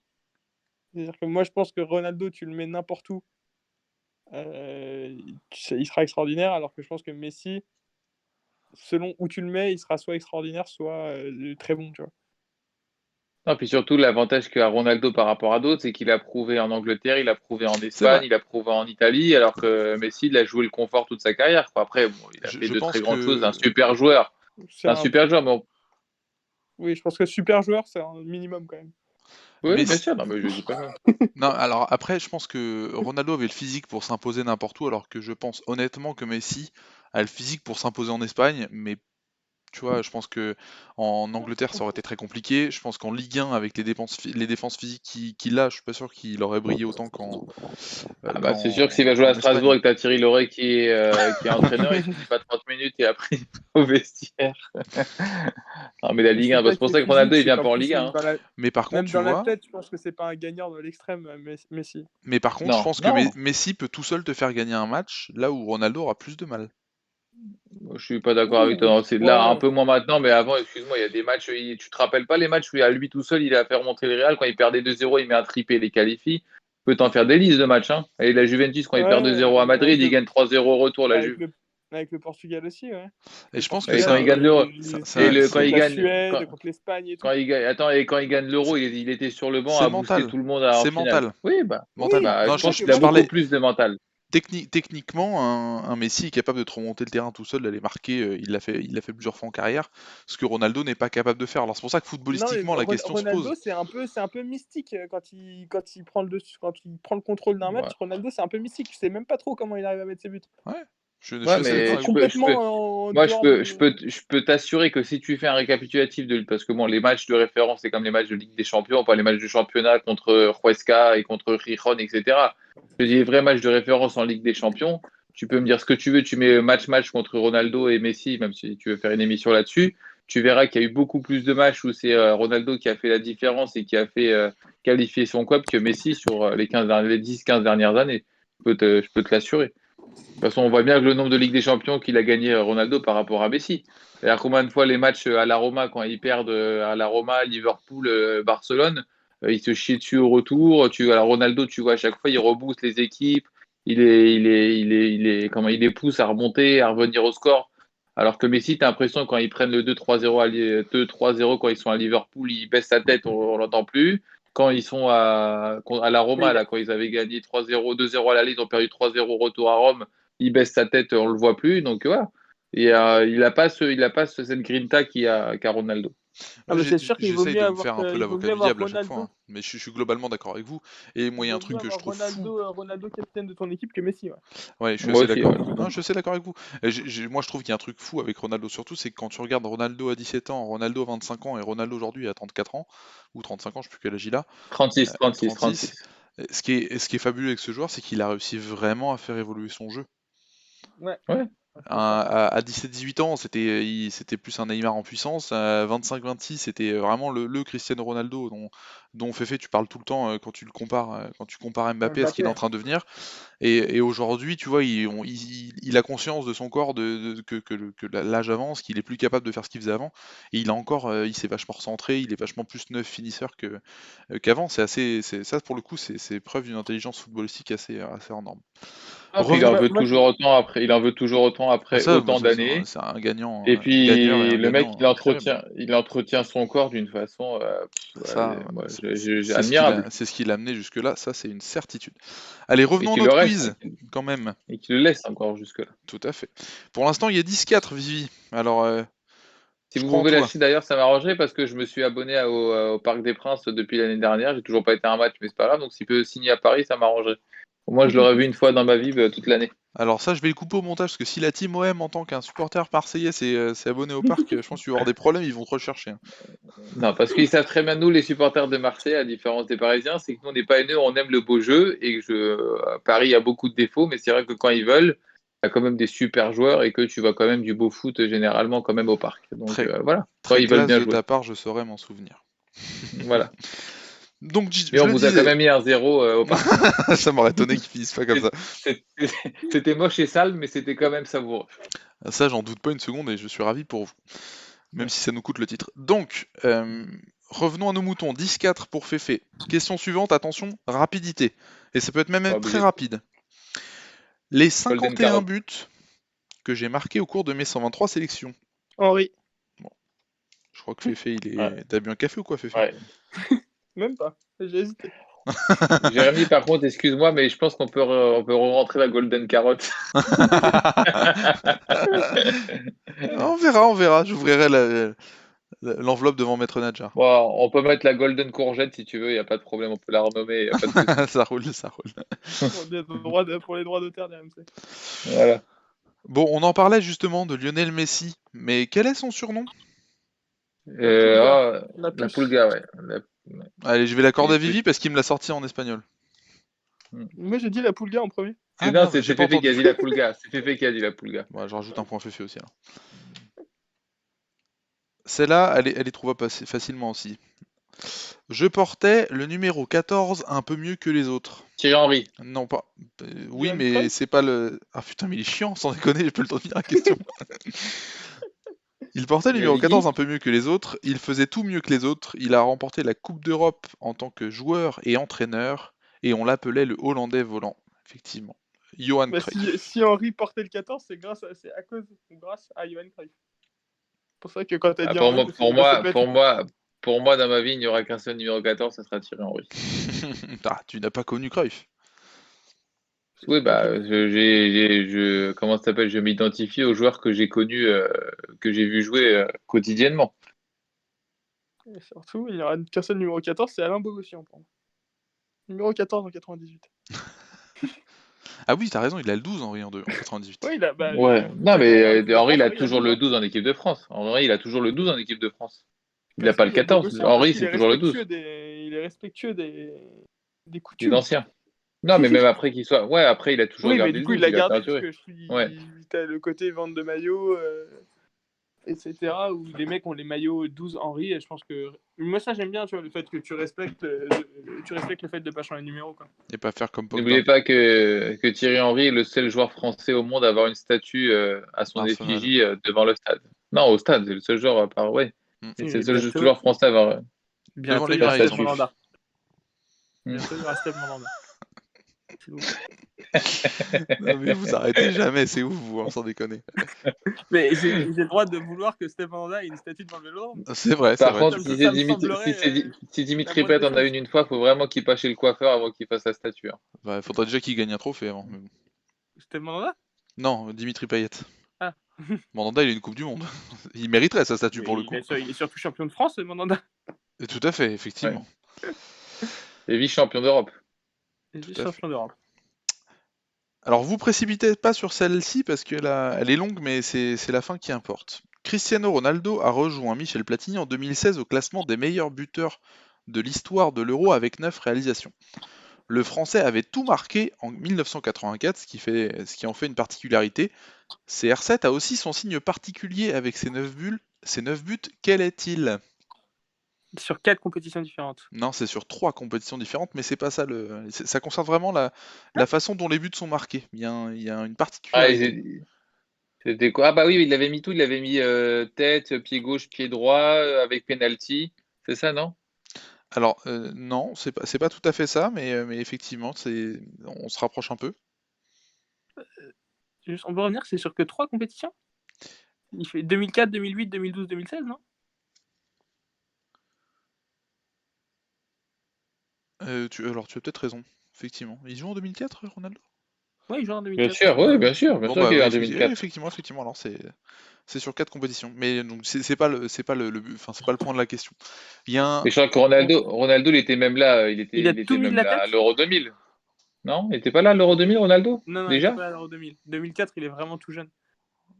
C'est-à-dire que moi, je pense que Ronaldo, tu le mets n'importe où, il sera extraordinaire, alors que je pense que Messi, selon où tu le mets, il sera soit extraordinaire, soit très bon, tu vois. Non, puis surtout, l'avantage qu'a Ronaldo par rapport à d'autres, c'est qu'il a prouvé en Angleterre, il a prouvé en C'est Espagne, vrai. il a prouvé en Italie, alors que Messi, il a joué le confort toute sa carrière, quoi. Après, bon, il a fait Je de pense très grandes choses, que... un super joueur. C'est Un super joueur, mais Oui, je pense que super joueur, c'est un minimum quand même. oui, Mais bien si- sûr, non, mais je dis pas ça. Non, alors après, je pense que Ronaldo avait le physique pour s'imposer n'importe où, alors que je pense honnêtement que Messi a le physique pour s'imposer en Espagne, mais tu vois, je pense que en Angleterre, ça aurait été très compliqué. Je pense qu'en Ligue 1, avec les défenses physiques qu'il a, je suis pas sûr qu'il aurait brillé autant Ah bah, c'est sûr que s'il va jouer à qu'en Strasbourg Espagne. et que t'as Thierry Loret qui est entraîneur, il suffit pas 30 minutes et après il va au vestiaire. Non, mais la Ligue C'est 1, bah, pas c'est pour que ça que physique, Ronaldo, il c'est vient qu'en pas en plus, Ligue 1. Hein. Mais par contre, même tu dans la vois, tête, je pense que c'est pas un gagnant de l'extrême, Messi. mais par contre, je Non, pense que non. Messi peut tout seul te faire gagner un match, là où Ronaldo aura plus de mal. Je suis pas d'accord avec toi. C'est là un peu moins maintenant, mais avant, excuse-moi, il y a des matchs. Tu te rappelles pas les matchs où à lui tout seul, il a fait remonter le Real quand il perdait 2-0, il met un triplé, il les qualifie. Tu peux t'en faire des listes de matchs. Hein. Et la Juventus, quand il perd 2-0 à Madrid, il gagne 3-0 au retour. La Juve. Avec le Portugal aussi, ouais. Et je pense que Et quand ça, il gagne l'Euro, quand contre il la gagne, Suède, contre l'Espagne et tout. quand il gagne, attends, et quand il gagne l'Euro, il était sur le banc c'est à booster mental. tout le monde en C'est finale. mental. Oui, bah, Mental. bah, Non, je pense je qu'il a parlais beaucoup plus de mental. techniquement, un Messi est capable de te remonter le terrain tout seul, d'aller marquer, il l'a fait plusieurs fois en carrière, ce que Ronaldo n'est pas capable de faire. Alors c'est pour ça que Non, mais footballistiquement, la question se Ronaldo, pose. c'est un peu mystique quand il prend le dessus, quand il prend le contrôle d'un match. Ouais, Ronaldo, c'est un peu mystique. Tu sais même pas trop comment il arrive à mettre ses buts. Ouais, je suis ouais, assez d'accord mais C'est avec vous. complètement en moi, je dehors peux, de. je peux t'assurer que si tu fais un récapitulatif parce que bon, les matchs de référence, c'est comme les matchs de Ligue des Champions, pas les matchs du championnat contre Huesca et contre Gijón, etc. Je dis les vrais matchs de référence en Ligue des Champions. Tu peux me dire ce que tu veux, tu mets match contre Ronaldo et Messi, même si tu veux faire une émission là-dessus. Tu verras qu'il y a eu beaucoup plus de matchs où c'est Ronaldo qui a fait la différence et qui a fait qualifier son club que Messi sur les 10-15 dernières années. Je peux te l'assurer. De toute façon, on voit bien que le nombre de Ligue des Champions qu'il a gagné Ronaldo par rapport à Messi. Et combien de fois les matchs à la Roma, quand ils perdent à la Roma, Liverpool, Barcelone, il se chie dessus au retour. Alors Ronaldo, tu vois, à chaque fois, il rebooste les équipes, comment, il les pousse à remonter, à revenir au score. Alors que Messi, tu as l'impression quand ils prennent le 2-3-0 2-3-0 quand ils sont à Liverpool, ils baissent sa tête, on l'entend plus. Quand ils sont à la Roma, là, quand ils avaient gagné 3-0, 2-0 à l'aller, ils ont perdu 3-0 au retour à Rome, il baisse sa tête, on le voit plus. Donc voilà. Et il a pas cette grinta qu'a Ronaldo. Ah, mais c'est sûr qu'il vaut J'essaye mieux de me avoir, faire un peu il vaut l'avocat mieux du avoir diable à chaque fois, Ronaldo. hein. Mais je suis globalement d'accord avec vous. Et moi, il y a un Il vaut mieux truc que je avoir trouve fou. Ronaldo capitaine de ton équipe que Messi. Ouais. Ouais, je suis Moi assez aussi, d'accord. ouais. Non, je suis assez d'accord avec vous. Et moi, je trouve qu'il y a un truc fou avec Ronaldo, surtout, c'est que quand tu regardes Ronaldo à 17 ans, Ronaldo à 25 ans et Ronaldo aujourd'hui à 34 ans, ou 35 ans, je sais plus quel âge il a, 36, 36, 36. 36. Ce qui est fabuleux avec ce joueur, c'est qu'il a réussi vraiment à faire évoluer son jeu. Ouais. Ouais. À 17-18 ans, c'était plus un Neymar en puissance. À 25-26, c'était vraiment le Cristiano Ronaldo dont Féfé, tu parles tout le temps quand tu compares Mbappé à ce qu'il est en train de devenir. Et aujourd'hui, tu vois, il a conscience de son corps, que l'âge avance, qu'il est plus capable de faire ce qu'il faisait avant. Et il s'est vachement recentré, il est vachement plus neuf finisseur qu'avant. Ça pour le coup, c'est preuve d'une intelligence footballistique assez hors norme. Ah, puis il en Revenons. veut toujours autant après. Il en veut toujours autant après Bon, autant ça, d'années. c'est un gagnant, Et un gagneur et puis un le mec, gagnant incroyable. il entretient son corps d'une façon, Ça, moi, c'est admirable. ce qui l'a amené jusque-là, ça c'est une certitude. Allez, Et revenons à qu'il le notre reste, quiz, quand même. et qu'il le laisse encore jusque-là. Tout à fait. Pour l'instant, il y a 10-4, Vivi. Alors, Si je vous crois en pouvez toi. lâcher d'ailleurs, ça m'arrangerait parce que je me suis abonné au Parc des Princes depuis l'année dernière. J'ai toujours pas été à un match, mais c'est pas grave. Donc s'il peut signer à Paris, ça m'arrangerait. Au moins, je l'aurais vu une fois dans ma vie toute l'année. Alors ça, je vais le couper au montage, parce que si la team OM, en tant qu'un supporter marseillais, s'est abonné au parc, je pense qu'il va y avoir des problèmes, ils vont te rechercher, hein. Non, parce qu'ils savent très bien, nous, les supporters de Marseille, à différence des Parisiens, c'est que nous, on n'est pas haineux, on aime le beau jeu. Et Paris a beaucoup de défauts, mais c'est vrai que quand ils veulent, il y a quand même des super joueurs et que tu vois quand même du beau foot généralement quand même au parc. Donc Très, voilà, quand très ils veulent classe bien de jouer. ta part, je saurais m'en souvenir. Voilà. Donc, Mais je on le vous a quand disais, même mis un 0 au parc. ça m'aurait étonné qu'ils finissent pas comme ça. C'était moche et sale, mais c'était quand même savoureux. Ça, j'en doute pas une seconde et je suis ravi pour vous, même si ça nous coûte le titre. Donc, revenons à nos moutons. 10-4 pour Féfé. Question suivante, attention, rapidité. Et ça peut être même Pas très obligé. rapide. Les Golden 51 Carotte. buts que j'ai marqués au cours de mes 123 sélections. Henri. Bon, je crois que Féfé, Ouais. T'as bu un café ou quoi, Féfé? Ouais. Même pas. J'ai hésité. Jérémy, par contre, excuse-moi, mais je pense on peut rentrer la Golden Carotte. On verra. J'ouvrirai l'enveloppe devant Maître Nadjar. Bon, on peut mettre la Golden Courgette si tu veux, il n'y a pas de problème, on peut la renommer, il n'y a pas de souci. Ça roule, ça roule. Pour les droits d'auteur des RMC. Voilà. Bon, on en parlait justement de Lionel Messi, mais quel est son surnom? La La puce. Pulga, ouais. Allez, je vais l'accorder à Il est Vivi parce qu'il me l'a sorti en espagnol. Moi, j'ai dit la Pulga en premier. Ah Non, merde, c'est j'ai pas Fefe qui a entendu. dit la Pulga. C'est Fefe qui a dit la Pulga. Bon, je rajoute un point Féfé aussi alors. Celle-là, elle est trouvable facilement aussi. Je portais le numéro 14 un peu mieux que les autres. Thierry Henry. Non, pas. Oui, Johan mais Cruyff. c'est pas le. Ah putain, mais il est chiant, sans déconner, j'ai pas le temps de finir la question. Il portait le Il a numéro dit 14 qui? un peu mieux que les autres, il faisait tout mieux que les autres, il a remporté la Coupe d'Europe en tant que joueur et entraîneur, et on l'appelait le Hollandais volant, effectivement. Johan Bah, Cruyff. si Henri portait le 14, c'est grâce à Johan Cruyff. C'est pour ça que quand t'as dit Pour Henri, moi, je me suis dit, bah, ça peut être... pour moi, dans ma vie, il n'y aura qu'un seul numéro 14, ça sera Thierry Henry. Ah, tu n'as pas connu Cruyff. Oui, bah, comment ça s'appelle? Je m'identifie aux joueurs que j'ai connus, que j'ai vu jouer quotidiennement. Et surtout, il n'y aura qu'un seul numéro 14, c'est Alain Bogossian pour moi. Numéro 14 en 98. Ah oui, t'as raison, il a le 12 Henri en 98. Ouais, il a... Bah, Ouais. Non, chaque année en mais équipe de Henry, France, il a Henri, il a toujours 12 le ans. 12 en équipe de France. Henry, il a toujours le 12 en équipe de France. Il n'a Parce pas le qu'il y a 14. Bogossian, parce Henry, qu'il c'est est toujours le respectueux 12. des Il est coutumes. ancien. Non, mais même après qu'il soit. Ouais, après, il a toujours Oui, mais gardé du le coup, il 12. l'a Il a gardé, parce perduré. que Ouais. t'as le côté vente de maillots, etc., où les mecs ont les maillots 12 Henri, et je pense que... Moi, ça, j'aime bien, tu vois, le fait que tu respectes le fait de pas changer de numéro, quoi. Et pas faire comme Pogba. N'oubliez pas que Thierry Henry est le seul joueur français au monde à avoir une statue à son Arsenal. effigie devant le stade. Non, au stade, c'est le seul joueur à part. Ouais. Mm. Et Et c'est le seul joueur français à avoir Devant bientôt, les il y aura la Mérites, peut-être en statue. Roland plus. Darc. Bientôt, il y aura Steve Mandanda. S'il vous plaît. Non, mais vous arrêtez jamais, c'est ouf, vous, sans déconner. Mais j'ai le droit de vouloir que Steve Mandanda ait une statue devant le Vélodrome. C'est vrai, c'est Par vrai. contre, tu Ça me- peux. ça me semblerait, si Dimitri la moindre Payet en a des une fois, il faut vraiment qu'il passe chez le coiffeur avant qu'il fasse la statue. Hein. Bah, faudrait déjà qu'il gagne un trophée avant. Mais bon. Steve Mandanda? Non, Dimitri Payet. Ah. Mandanda, il a une Coupe du Monde. Il mériterait sa statue pour le coup. Il est surtout champion de France, Mandanda. Et tout à fait, effectivement. Et vice-champion d'Europe. Il Tout est à champion d'Europe. Alors, vous précipitez pas sur celle-ci parce qu'elle elle est longue, mais c'est la fin qui importe. Cristiano Ronaldo a rejoint Michel Platini en 2016 au classement des meilleurs buteurs de l'histoire de l'Euro avec 9 réalisations. Le Français avait tout marqué en 1984, ce qui en fait une particularité. CR7 a aussi son signe particulier avec ses 9 buts. Quel est-il? Sur 4 compétitions différentes. Non, c'est sur 3 compétitions différentes, mais c'est pas ça ça concerne vraiment la façon dont les buts sont marqués. Il y a une Ah, particularité. c'était quoi? Ah bah oui, il avait mis tout. Il avait mis tête, pied gauche, pied droit, avec penalty. C'est ça, non? Alors, non, c'est pas tout à fait ça, mais effectivement, on se rapproche un peu. On peut revenir, c'est sur que 3 compétitions? Il fait 2004, 2008, 2012, 2016, non? Alors, tu as peut-être raison, effectivement. Il joue en 2004, Ronaldo? Ouais, il joue en Bien 2004. sûr, oui, bien sûr Bon, qu'il est ouais, en 2004. effectivement, alors c'est sur 4 compétitions. Mais donc, c'est pas enfin, c'est pas le point de la question. Il y a un. Mais je crois que Ronaldo, il était même là. Il Il a était tout mis de même la là à tête? l'Euro 2000. Non? Il était pas là à l'Euro 2000, Ronaldo? Non, il était Déjà? pas à l'Euro 2000. 2004, il est vraiment tout jeune.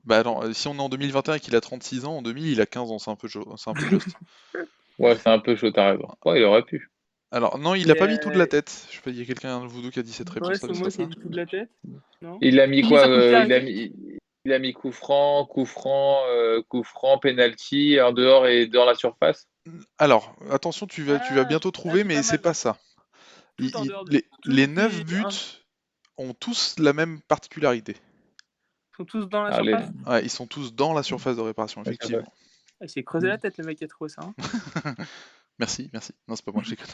Bah, attends, si on est en 2021 et qu'il a 36 ans, en 2000, il a 15 ans, c'est un peu juste. Ouais, c'est un peu chaud, t'as raison. Ouais, il aurait pu. Alors, non, il a Mais, pas mis tout de la tête. Je sais pas, il y a quelqu'un de vous deux qui a dit cette Ouais, réponse-là, c'est ce moi serait qui ai ça? dit tout de la tête. Non? Il a mis Qui quoi? ça coûte cher, Il a mis coup franc, penalty, en dehors et dans la surface. Alors, attention, tu vas bientôt trouver, c'est mais pas c'est mal. pas ça. Tout en dehors de... Les tout 9 est- buts Ils ont tous la même particularité. sont tous dans la Ah, surface. Ouais, ils sont tous dans la surface de réparation, La effectivement. Il s'est creusé la tête, le mec qui a trouvé ça. Hein. Merci. Non, c'est pas moi, je déconne.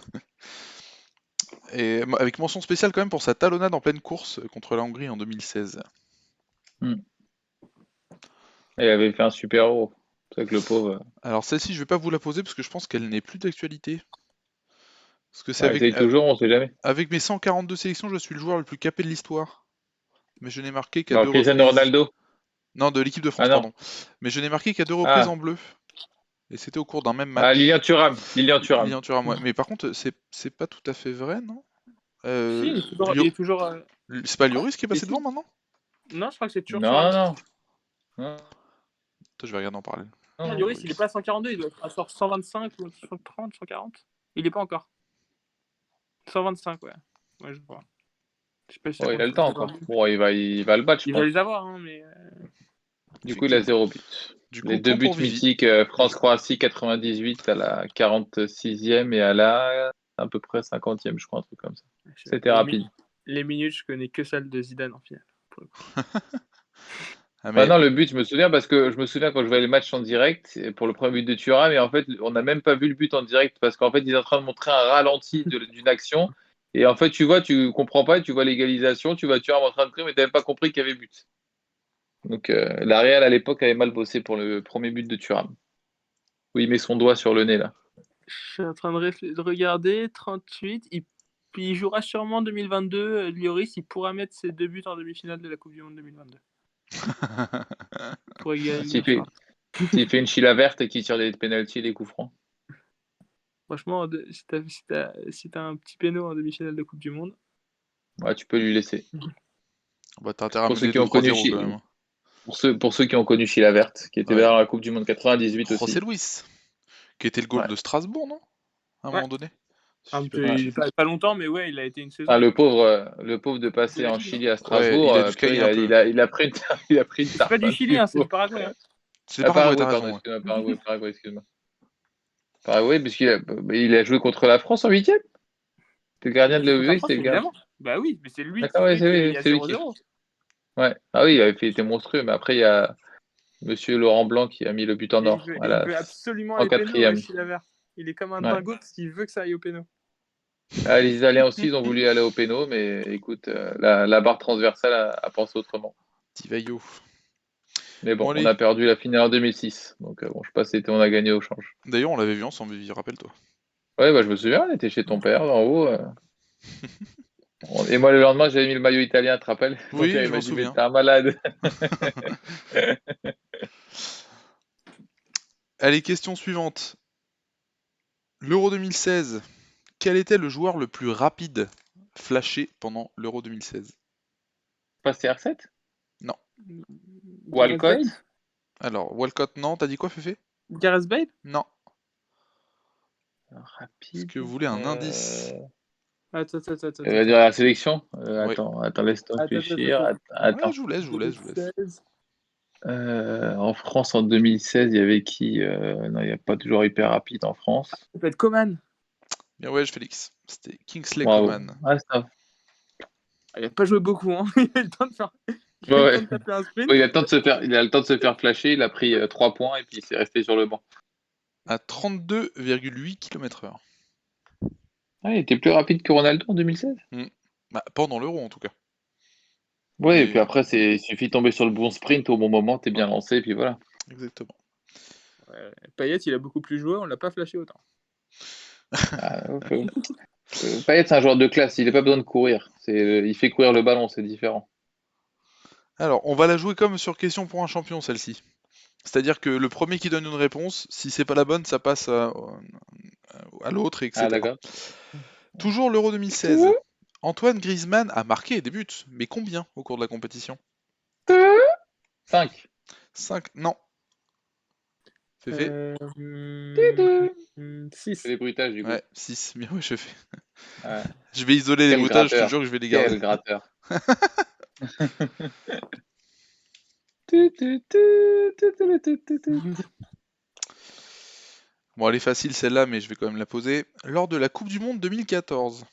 Et avec mention spéciale quand même pour sa talonnade en pleine course contre la Hongrie en 2016. Il avait fait un super héros. C'est vrai que le pauvre. Alors celle-ci, je vais pas vous la poser parce que je pense qu'elle n'est plus d'actualité. Parce que c'est Il essaye toujours, on sait jamais. avec mes 142 sélections, je suis le joueur le plus capé de l'histoire. Mais je n'ai marqué qu'à Alors, 2 Cristiano reprises. Ronaldo. Non, de l'équipe de France, Ah non. pardon. Mais je n'ai marqué qu'à 2 reprises Ah. en bleu. Et c'était au cours d'un même Ah, match. Lilian Thuram. Lilian Thuram, ouais. Mais par contre, c'est pas tout à fait vrai, non? Si, il est toujours. C'est pas Lloris qui est passé si. devant maintenant? Non, je crois que c'est toujours Non. Attends, je vais regarder en parallèle. Non, Lloris, il est pas à 142, il doit être à 125 ou 130, 140. Il est pas encore. 125, ouais. Ouais, je vois. Je sais pas si ça Oh, il a compte le temps pour encore. Bon, il va le battre, je Il va pense. les avoir, hein, mais. Du coup, il a 0 but. Du coup, Les 2 point buts pour Vivi. mythiques, France-Croatie 98 à la 46e et à la à peu près 50e, je crois, un truc comme ça. C'était rapide. Les minutes, je connais que celle de Zidane en finale. Pour le coup. Ah, Bah non, le but, je me souviens parce que je me souviens quand je voyais le match en direct pour le premier but de Thuram, mais en fait, on n'a même pas vu le but en direct parce qu'en fait, ils sont en train de montrer un ralenti d'une action. Et en fait, tu vois, tu comprends pas, tu vois l'égalisation, tu vois Thuram en train de courir, mais tu n'avais pas compris qu'il y avait but. Donc, la Real à l'époque avait mal bossé pour le premier but de Thuram. Où il met son doigt sur le nez là. Je suis en train de regarder, 38. Puis il jouera sûrement en 2022. Lloris, il pourra mettre ses 2 buts en demi-finale de la Coupe du Monde 2022. Pour égaliser. S'il fait une chila verte et qu'il tire des pénaltys et des coups francs. Franchement, si t'as un petit péno en demi-finale de Coupe du Monde. Ouais, tu peux lui laisser. Bah, t'as intérêt à mener 2-3-0 quand même. Pour ceux qui ont connu Chila Verte, qui était Ouais. dans la Coupe du Monde 98 aussi. José Luis, qui était le goal de Strasbourg, non? À un moment donné. Pas longtemps, mais ouais, il a été une saison. Ah, le pauvre de passer en Chili à Strasbourg, ouais, il a pris une C'est pas du Chili, c'est du Paraguay. Hein. C'est Paraguay, t'as raison. Paraguay, excuse-moi. Paraguay, puisqu'il a joué contre la France en 8e. Le gardien de l'UE, c'était le gars. Bah oui, mais c'est lui qui a 0-0. Ouais. Ah oui, il était monstrueux, mais après, il y a Monsieur Laurent Blanc qui a mis le but en or. Il veut absolument aller péno, Chila Verte. Il est comme un dingo parce qu'il veut que ça aille au péno. Ah, les Italiens aussi, ils ont voulu aller au péno, mais écoute, la barre transversale a pensé autrement. Tivaillot. Mais Bon, bon, on allez. a perdu la finale en 2006. Donc, bon, je sais pas si c'était on a gagné au change. D'ailleurs, on l'avait vu ensemble, Vivi, rappelle-toi. Ouais, bah, je me souviens, on était chez ton père, en haut. Et moi, le lendemain, j'avais mis le maillot italien, tu te rappelles? Ton Oui, père, il je m'en m'a dit, mais souviens. t'es un malade. Allez, question suivante. L'Euro 2016. Quel était le joueur le plus rapide flashé pendant l'Euro 2016? Pas CR7? Non. Gareth Bale? Walcott? Alors, Walcott, non. T'as dit quoi, Féfé? Gareth Bale? Non. Est-ce que vous Rapide. voulez un indice? Attends. Elle va dire la sélection? Oui. Attends, laisse-toi réfléchir. Attends. Ouais, Attends. je vous laisse. 2016. En France, en 2016, il y avait qui? Non, il n'y a pas toujours hyper rapide en France. Ça peut être Coman. Bien ouais, Félix. C'était Kingsley Bravo. Coman. Ah, ça. Il n'a pas joué beaucoup, hein. Il a eu le temps de faire. Il a eu Ouais, le ouais. temps de taper un sprint. Ouais, il a le temps de se faire flasher. Il a pris 3 points et puis il s'est resté sur le banc. À 32,8 km/h. Ah, il était plus rapide que Ronaldo en 2016? Bah, pendant l'Euro, en tout cas. Ouais, et puis Mais, après, il suffit de tomber sur le bon sprint au bon moment, t'es bien lancé, et puis voilà. exactement. Ouais, Payet, il a beaucoup plus joué, on l'a pas flashé autant. Ah, ok. Payet, c'est un joueur de classe, il n'a pas besoin de courir. Il fait courir le ballon, c'est différent. Alors, on va la jouer comme sur question pour un champion, celle-ci. C'est-à-dire que le premier qui donne une réponse, si c'est pas la bonne, ça passe à l'autre, Ah, etc. d'accord. Toujours l'Euro 2016. Antoine Griezmann a marqué des buts, mais combien au cours de la compétition? 5. 5? Non. Féfé? 6. C'est les bruitages, du coup. Ouais, 6. Bien oui, je fais. Ouais. Je vais isoler les Quel bruitages, je te gratteur. jure que je vais les garder. Quel gratteur. Bon, elle est facile celle-là, mais je vais quand même la poser. Lors de la Coupe du Monde 2014,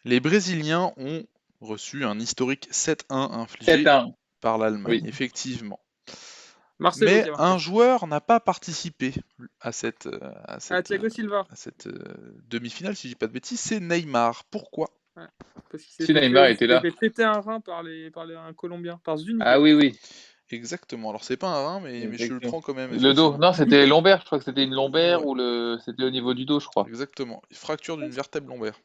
les Brésiliens ont reçu un historique 7-1 infligé 7-1. par l'Allemagne, Oui. effectivement. Marcelo Mais qui a marqué. un joueur n'a pas participé à cette, Thiago Silva. demi-finale, si je dis pas de bêtises, c'est Neymar. Pourquoi? Ouais, parce qu'il Si s'était Neymar fait, était là. péter un rein par un Colombien, par Ah Zuniga. oui, oui. Exactement. Alors c'est pas un rein, mais je le Exactement. prends quand même. Est-ce Le que c'est dos. bon? Non, c'était lombaire. Je crois que c'était une lombaire Ouais, ou c'était au niveau du dos, je crois. exactement. Fracture d'une vertèbre lombaire.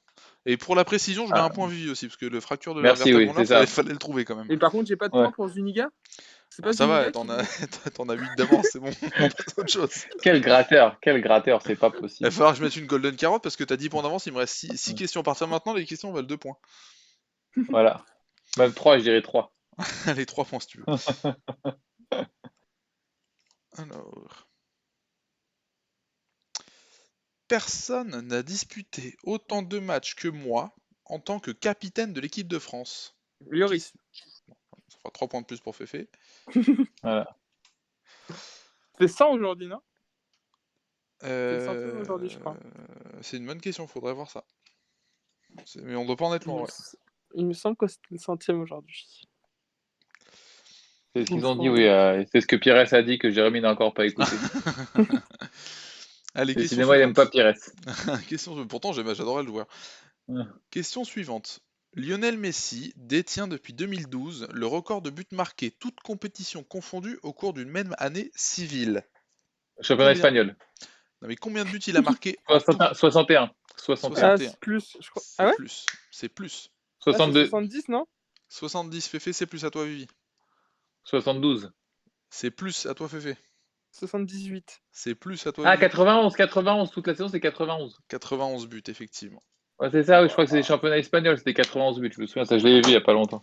Et pour la précision, je mets un Ah, point Vivi aussi, parce que le fracture de la merci, vertèbre oui, c'est lombaire, ça. fallait le trouver quand même. Et par contre, j'ai pas de Ouais. point pour Zuniga. C'est Ah, pas ça va, Zuniga t'en qui. as, t'en as 8 d'avance, c'est bon, on passe à autre chose. Quel gratteur, c'est pas Il va possible. falloir que je mette une golden carotte parce que t'as 10 points d'avance, il me reste 6 questions. À partir de maintenant, les questions valent 2 points. Voilà. Même 3, je dirais 3. Allez, 3 points si tu veux. Alors. Personne n'a disputé autant de matchs que moi en tant que capitaine de l'équipe de France. Lloris. Ça fera 3 points de plus pour Féfé. Voilà. C'est 100 aujourd'hui, non? C'est le centième Euh, aujourd'hui, je crois. C'est une bonne question, faudrait voir ça. Mais on doit pas en être loin, ouais. Il me semble que c'était le centième aujourd'hui. C'est ce qu'ils ont dit, oui. C'est ce que Pires a dit, que Jérémy n'a encore pas écouté. Allez, question Décidément, il n'aime pas suivante. Pires. Pourtant, j'adorais le joueur. Question suivante. Lionel Messi détient depuis 2012 le record de buts marqués, toutes compétitions confondues, au cours d'une même année civile. Championnat Combien? espagnol. Non, mais combien de buts il a marqué en tout? 61. 61. Ah, 61. c'est plus, je crois. Ah C'est ouais? plus. C'est plus. Ah, c'est 62. 70, non? 70 Féfé, c'est plus à toi, Vivi. 72. C'est plus à toi, Féfé. 78. C'est plus à toi, Ah, Vivi. 91. 91. Toute la saison, c'est 91. 91 buts, effectivement. Ouais, c'est ça, oui, je crois que c'est les championnats espagnols. C'était 91 buts. Je me souviens, ça, je l'avais vu il n'y a pas longtemps.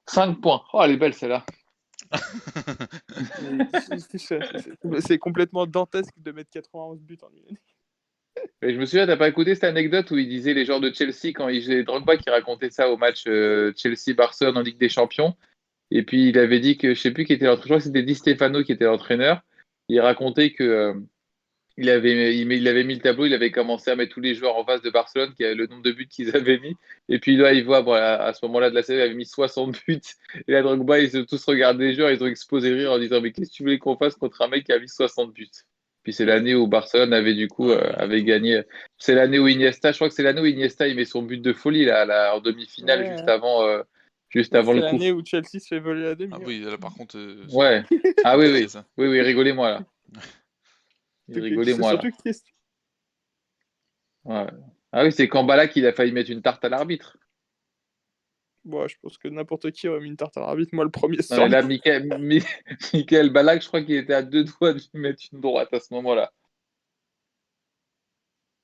5 points. Oh, elle est belle, celle-là. C'est complètement dantesque de mettre 91 buts en une année. Et je me souviens, t'as pas écouté cette anecdote où il disait les joueurs de Chelsea, quand il faisait Drogba qui racontait ça au match Chelsea-Barcelone en Ligue des Champions. Et puis il avait dit que, je sais plus qui était l'entraîneur, je crois que c'était Di Stefano qui était l'entraîneur. Il racontait que il avait mis le tableau, il avait commencé à mettre tous les joueurs en face de Barcelone, qui avait le nombre de buts qu'ils avaient mis. Et puis là, il voit, bon, à ce moment-là de la série, il avait mis 60 buts. Et là, Drogba, ils se tous regardé les joueurs, ils ont explosé de rire en disant, mais qu'est-ce que tu voulais qu'on fasse contre un mec qui a mis 60 buts? Puis c'est l'année où Barcelone avait du coup avait gagné. C'est l'année où Iniesta, je crois que c'est l'année où Iniesta il met son but de folie là, en demi-finale Ouais. juste avant C'est le coup. l'année où Chelsea se fait voler la demi. Ah oui, là par contre, Ouais. Ah oui, oui. ça. Oui, oui, rigolez-moi là. C'est Rigolez-moi là. surtout triste. Ouais. Ah oui, c'est Kambala qui a failli mettre une tarte à l'arbitre. Bon, je pense que n'importe qui aurait mis une tarte à l'arbitre. Moi, le premier, Non, sur mais là, Michael Ballack, je crois qu'il était à 2 doigts de lui mettre une droite à ce moment-là.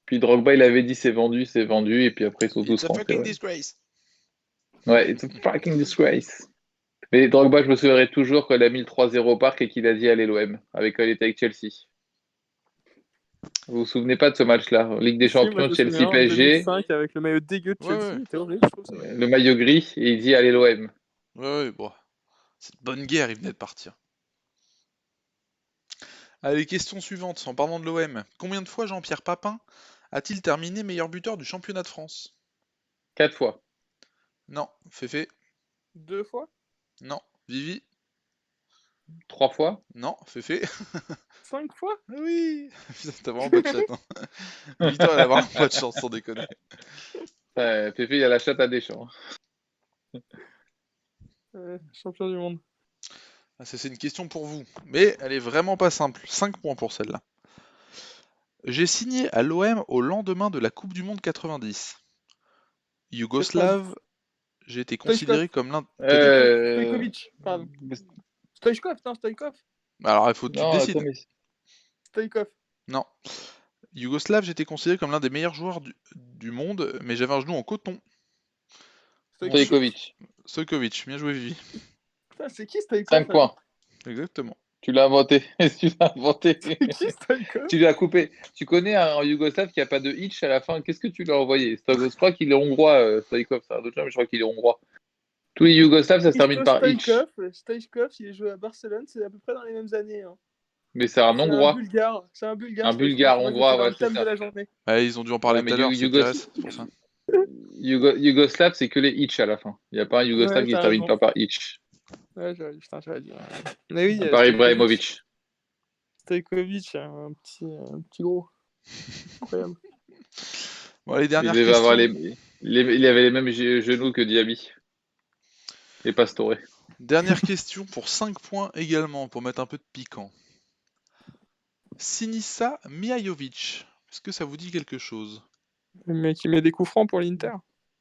Puis Drogba, il avait dit c'est vendu, et puis après ils sont tous It's a rentrés. fucking Ouais. disgrace. Ouais, it's a fucking disgrace. Mais Drogba, je me souviendrai toujours quand il a mis le 3-0 au parc et qu'il a dit allez l'OM, quand il était avec Chelsea. Vous vous souvenez pas de ce match-là? Ligue des Si, moi, Champions, je me souviens, en Chelsea-PSG, 2005, avec le maillot dégueu de Ouais, Chelsea. ouais. C'était horrible, je trouve. Ça. le maillot gris, et il dit allez l'OM. Ouais, bon. Cette bonne guerre, il venait de partir. Allez, question suivante, en parlant de l'OM. Combien de fois Jean-Pierre Papin a-t-il terminé meilleur buteur du championnat de France? 4 fois. Non. Féfé? 2 fois? Non. Vivi? 3 fois. Non. Féfé? 5 fois? Oui. Putain, t'as vraiment pas de chat. Hein. Victor, elle a vraiment pas de chance, sans déconner. Féfé, il a la chatte à Deschamps. Champion du monde. Ah, ça, c'est une question pour vous. Mais elle est vraiment pas simple. 5 points pour celle-là. J'ai signé à l'OM au lendemain de la Coupe du Monde 90. Yougoslave, j'ai été considéré comme l'un. Stojkovic, pardon. Stoichkov, non, Stoichkov. Alors, il faut que tu Non, décides. attends, mais... Stoichkov. Non. Yougoslave, j'étais considéré comme l'un des meilleurs joueurs du monde, mais j'avais un genou en coton. Stojkovic. Stojkovic, bien joué Vivi. Putain, c'est qui Stoichkov? 5 points. Exactement. Tu l'as inventé. Tu l'as inventé. C'est qui Stoichkov? Tu l'as coupé. Tu connais un Yougoslave qui a pas de hitch à la fin. Qu'est-ce que tu lui as envoyé? Je crois qu'il est hongrois, Stoïkov. C'est un autre nom, mais je crois qu'il est hongrois. Tous les Yougoslaves, ça se termine par hitch. Stoichkov, il est joué à Barcelone, c'est à peu près dans les mêmes années. Hein. Mais c'est un hongrois. C'est un bulgare. Un bulgare Stoichkov. hongrois, Moi, ouais, j'étais dans le c'est thème ça. de la journée. Ouais, ils ont dû en parler Ouais, tout à mais l'heure, c'est Pires, c'est pour ça. Yougoslave, c'est que les hitch à la fin. Il n'y a pas un Yougoslave Ouais, qui se t'as termine raison. pas par hitch. Ouais, j'aurais dit. Mais oui, Par Ibrahimovic. Stojkovic, un petit gros. Incroyable. Bon, les dernières Il devait questions. avoir il avait les mêmes genoux que Diaby. Et Pastore. Dernière question pour 5 points également, pour mettre un peu de piquant. Sinisa Mihajovic, est-ce que ça vous dit quelque chose? Le mec qui met des coups francs pour l'Inter.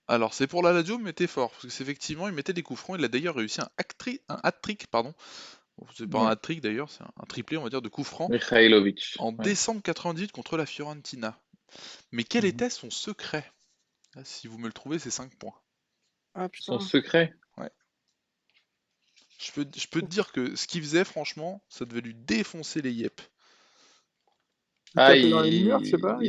Alors, c'est pour la Lazio, mais t'es fort, parce que c'est effectivement, il mettait des coups francs, il a d'ailleurs réussi un hat-trick, pardon. Bon, c'est pas un hat-trick d'ailleurs, c'est un triplé, on va dire, de coups francs, Mikhailovic. en décembre 98 contre la Fiorentina. Mais quel était son secret? Là, si vous me le trouvez, c'est 5 points. Ah Son putain. secret. Je peux te dire que ce qu'il faisait, franchement, ça devait lui défoncer les yep. Il tapait dans les murs, je sais pas.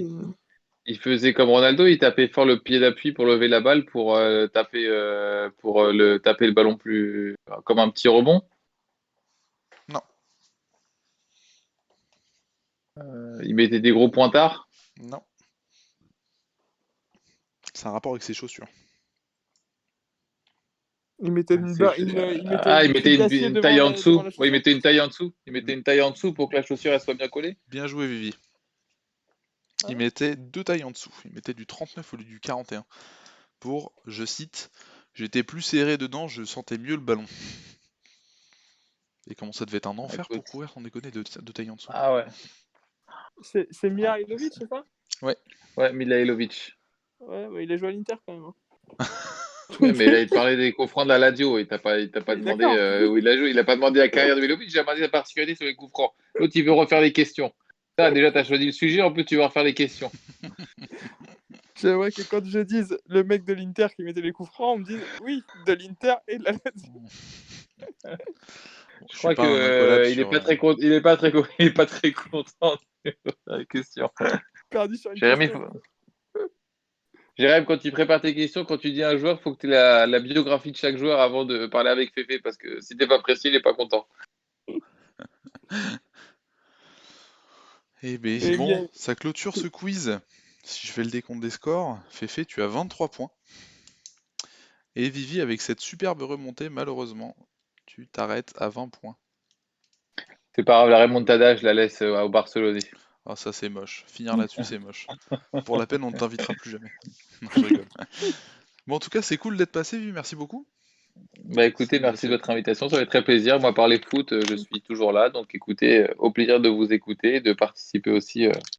Il faisait comme Ronaldo, il tapait fort le pied d'appui pour lever la balle, pour taper le ballon plus comme un petit rebond. Non. Il mettait des gros pointards. Non. C'est un rapport avec ses chaussures. Il mettait une taille en dessous. Oui, il mettait une taille en dessous. Il mettait une taille en dessous pour que la chaussure elle soit bien collée. Bien joué, Vivi. Il mettait 2 tailles en dessous. Il mettait du 39 au lieu du 41. Pour, je cite, j'étais plus serré dedans, je sentais mieux le ballon. Et comment ça devait être un enfer pour courir, sans déconner, de taille en dessous. Ah ouais. C'est Mihailovic, c'est ça? Ouais, Mihailovic. Ouais, bah, il a joué à l'Inter quand même. Hein. Ouais, mais là, il te parlait des coups francs de la Lazio. Il t'a pas demandé où il a joué. Il a pas demandé la carrière de Mihailovic. Il a demandé la particularité sur les coups francs. L'autre, il veut refaire les questions. Ça, déjà, tu as choisi le sujet. En plus, tu veux refaire les questions. J'aimerais que quand je dise le mec de l'Inter qui mettait les coups francs, on me dise oui, de l'Inter et de la Lazio. Je crois qu'il n'est pas très content de la question. Perdu sur une Jérémy, quand tu prépares tes questions, quand tu dis un joueur, il faut que tu aies la biographie de chaque joueur avant de parler avec Féfé, parce que si t'es pas précis, il n'est pas content. Eh bien, bon, ça clôture ce quiz. Si je fais le décompte des scores, Féfé, tu as 23 points. Et Vivi, avec cette superbe remontée, malheureusement, tu t'arrêtes à 20 points. C'est pas grave, la remontada, je la laisse au Barcelonais. Ah, ça c'est moche. Finir là-dessus, c'est moche. Pour la peine, on ne t'invitera plus jamais. Non, je rigole. Bon, en tout cas, c'est cool d'être passé, Vu. Merci beaucoup. Bah écoutez, merci de votre invitation, ça fait très plaisir. Moi, parler foot, je suis toujours là. Donc écoutez, au plaisir de vous écouter et de participer aussi